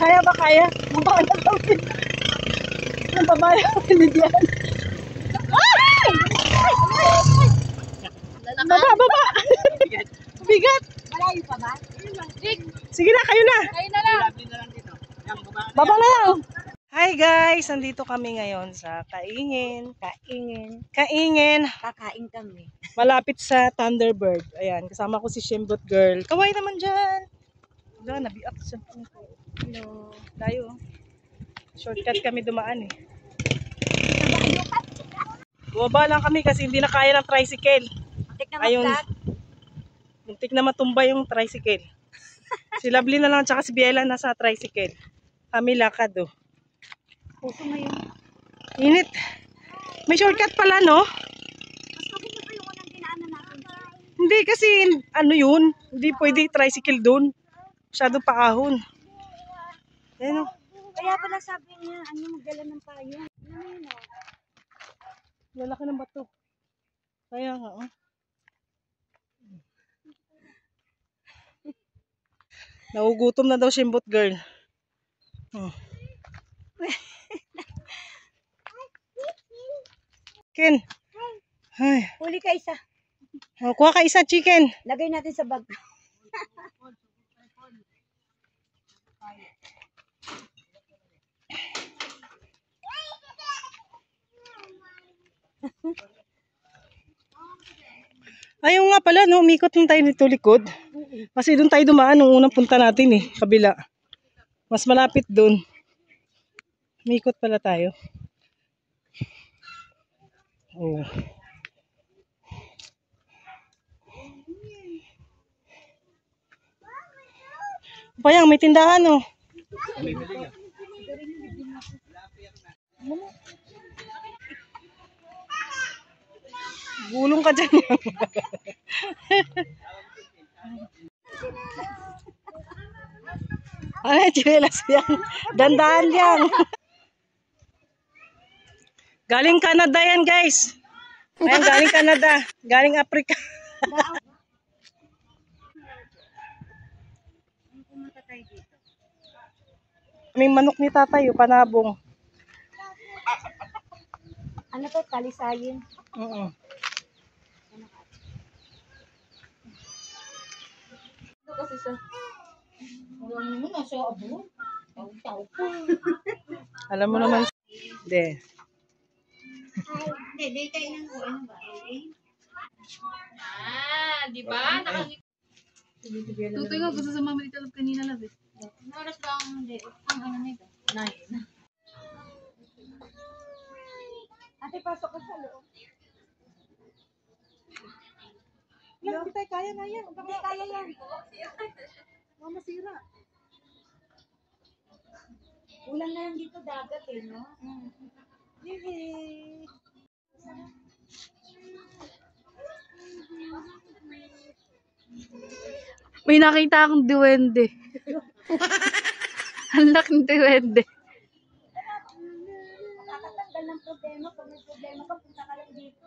Kaya ba kaya? Mukha na kami. Ang babae ang pinigyan. Baba! Bigat! Malayo pa ba? Sige na, kayo na! Kayo na lang! Baba na lang! Hi guys! Nandito kami ngayon sa Kaingin. Kaingin. Kakain kami. Malapit sa Thunderbird. Ayan, kasama ko si Shimbot Girl. Kaway naman dyan! Wala, nabiak siya. Hello. Tayo. Shortcut kami dumaan eh. Bumaba lang kami kasi hindi na kaya ng tricycle. Ayun. Muntik na matumba yung tricycle. Si Lovely na lang tsaka si Biela nasa tricycle. Kami lakad oh. Puso ngayon. Init. May shortcut pala no? Mas maganda pa yung unang dinaanan natin. Hindi kasi ano yun. Hindi pwede tricycle dun. Masyado paahon. Ayan oh. Kaya pala sabi niya, ano magdala ng payo. Ano yun o? Lalaki ng bato. Kaya nga oh. Naugutom na daw Shimbot Girl. Oh. Chicken. Ay. Huli ka isa. Oh, kuha ka isa chicken. Lagay natin sa bag. Ayaw nga pala no, umikot lang tayo nito likod. Kasi doon tayo dumaan nung unang punta natin eh, kabila. Mas malapit doon. Umikot pala tayo. Oh. Payang, may tindahan oh. Gulong ka dyan. Ano yung chinelas yan? Dandahan yan. Galing Canada yan guys. Ayan, galing Canada. Galing Africa. May manok ni tatay, panabong. Ano to? Talisayin. Oo. Ito kasi sa... Walang naman nasa abo. Tao-tao po. Alam mo naman. Hindi. Hindi, tayo lang ko. Ano ba? Di ba? Tutoy ko, gusto sa mama dito kanina lang eh. Oras ba ang hindi? Ang ano nito? 9. Ate, pasok ka sa loob. Yan, hindi tayo kaya na yan. Hindi, kaya yan. Masira. Ulan na lang dito dagat eh, no? Yay! May nakita akong duwende. Ang laking duwende. Nakakatanggal ng problema. Pag may problema ka, punta ka lang dito.